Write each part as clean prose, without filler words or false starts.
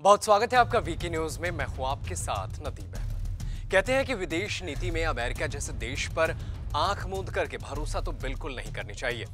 बहुत स्वागत है आपका वीके न्यूज में। मैं हूं आपके साथ नदीम अहमद। कहते हैं कि विदेश नीति में अमेरिका जैसे देश पर आंख मूंद करके भरोसा तो बिल्कुल नहीं करनी चाहिए।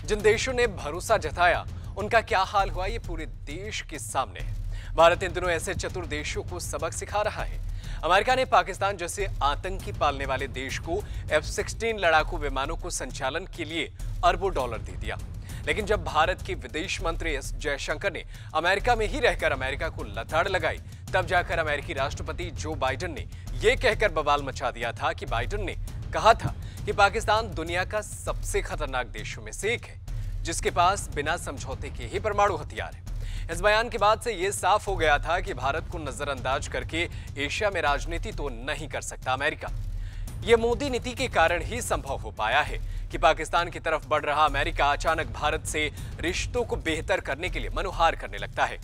जिन देशों ने भरोसा जताया उनका क्या हाल हुआ ये पूरे देश के सामने है। भारत इन दिनों ऐसे चतुर देशों को सबक सिखा रहा है। अमेरिका ने पाकिस्तान जैसे आतंकी पालने वाले देश को F-16 लड़ाकू विमानों को संचालन के लिए अरबों डॉलर दे दिया। लेकिन जब भारत के विदेश मंत्री एस जयशंकर ने अमेरिका में ही रहकर अमेरिका को लताड़ लगाई, तब जाकर अमेरिकी राष्ट्रपति जो बाइडेन ने यह कहकर बवाल मचा दिया था कि बाइडेन ने कहा था कि पाकिस्तान दुनिया का सबसे खतरनाक देशों में से एक है, जिसके पास बिना समझौते के ही परमाणु हथियार है। इस बयान के बाद से यह साफ हो गया था कि भारत को नजरअंदाज करके एशिया में राजनीति तो नहीं कर सकता अमेरिका। यह मोदी नीति के कारण ही संभव हो पाया है कि पाकिस्तान की तरफ बढ़ रहा अमेरिका अचानक भारत से रिश्तों को बेहतर करने के लिए मनुहार करने लगता है।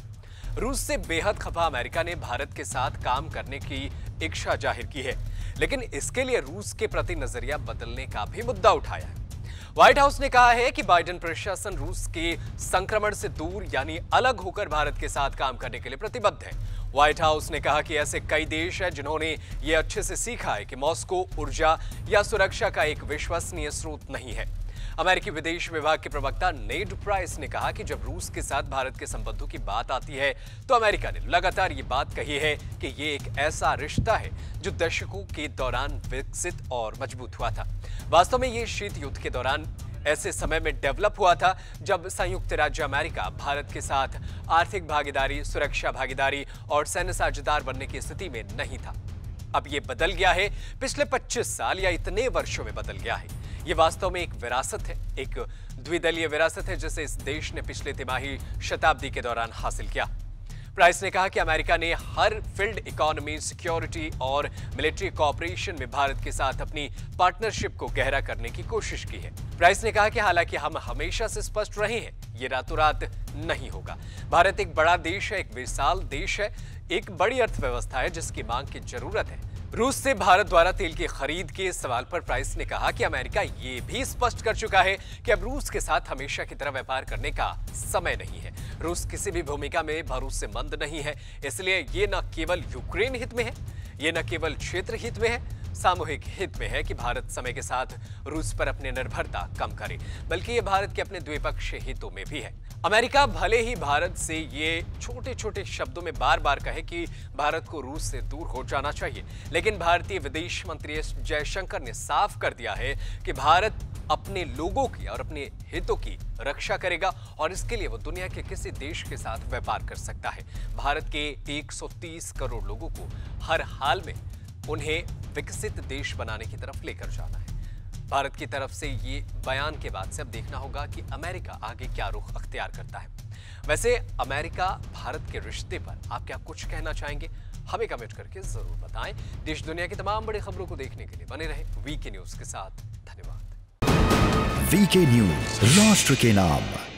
रूस से बेहद खफा अमेरिका ने भारत के साथ काम करने की इच्छा जाहिर की है, लेकिन इसके लिए रूस के प्रति नजरिया बदलने का भी मुद्दा उठाया है। व्हाइट हाउस ने कहा है कि बाइडेन प्रशासन रूस के संक्रमण से दूर यानी अलग होकर भारत के साथ काम करने के लिए प्रतिबद्ध है। व्हाइट हाउस ने कहा कि ऐसे कई देश हैं जिन्होंने ये अच्छे से सीखा है कि मॉस्को ऊर्जा या सुरक्षा का एक विश्वसनीय स्रोत नहीं है। अमेरिकी विदेश विभाग के प्रवक्ता नेड प्राइस ने कहा कि जब रूस के साथ भारत के संबंधों की बात आती है तो अमेरिका ने लगातार ये बात कही है कि ये एक ऐसा रिश्ता है जो दशकों के दौरान विकसित और मजबूत हुआ था। वास्तव में ये शीत युद्ध के दौरान ऐसे समय में डेवलप हुआ था जब संयुक्त राज्य अमेरिका भारत के साथ आर्थिक भागीदारी, सुरक्षा भागीदारी और सैन्य साझेदार बनने की स्थिति में नहीं था। अब ये बदल गया है। पिछले 25 साल या इतने वर्षों में बदल गया है। ये वास्तव में एक विरासत है, एक द्विदलीय विरासत है जिसे इस देश ने पिछले तिमाही शताब्दी के दौरान हासिल किया। प्राइस ने कहा कि अमेरिका ने हर फील्ड इकोनॉमी, सिक्योरिटी और मिलिट्री कोऑपरेशन में भारत के साथ अपनी पार्टनरशिप को गहरा करने की कोशिश की है। प्राइस ने कहा कि हालांकि हम हमेशा से स्पष्ट रहे हैं, ये रातों रात नहीं होगा। भारत एक बड़ा देश है, एक विशाल देश है, एक बड़ी अर्थव्यवस्था है जिसकी मांग की जरूरत है। रूस से भारत द्वारा तेल की खरीद के सवाल पर प्राइस ने कहा कि अमेरिका ये भी स्पष्ट कर चुका है कि अब रूस के साथ हमेशा की तरह व्यापार करने का समय नहीं है। रूस किसी भी भूमिका में भरोसेमंद नहीं है, इसलिए ये न केवल यूक्रेन हित में है, ये न केवल क्षेत्र हित में है, सामूहिक हित में है कि भारत समय के साथ रूस पर अपनी निर्भरता कम करे, बल्कि ये भारत के अपने द्विपक्षीय हितों में भी है। अमेरिका भले ही भारत से ये छोटे छोटे शब्दों में बार बार कहे कि भारत को रूस से दूर हो जाना चाहिए, लेकिन भारतीय विदेश मंत्री एस जयशंकर ने साफ कर दिया है कि भारत अपने लोगों की और अपने हितों की रक्षा करेगा और इसके लिए वो दुनिया के किसी देश के साथ व्यापार कर सकता है। भारत के 130 करोड़ लोगों को हर हाल में उन्हें विकसित देश बनाने की तरफ लेकर जाना है। भारत की तरफ से ये बयान के बाद से अब देखना होगा कि अमेरिका आगे क्या रुख अख्तियार करता है। वैसे अमेरिका भारत के रिश्ते पर आप क्या कुछ कहना चाहेंगे? हमें कमेंट करके जरूर बताएं। देश दुनिया की तमाम बड़ी खबरों को देखने के लिए बने रहें वीके न्यूज के साथ। धन्यवाद। वीके न्यूज, राष्ट्र के नाम।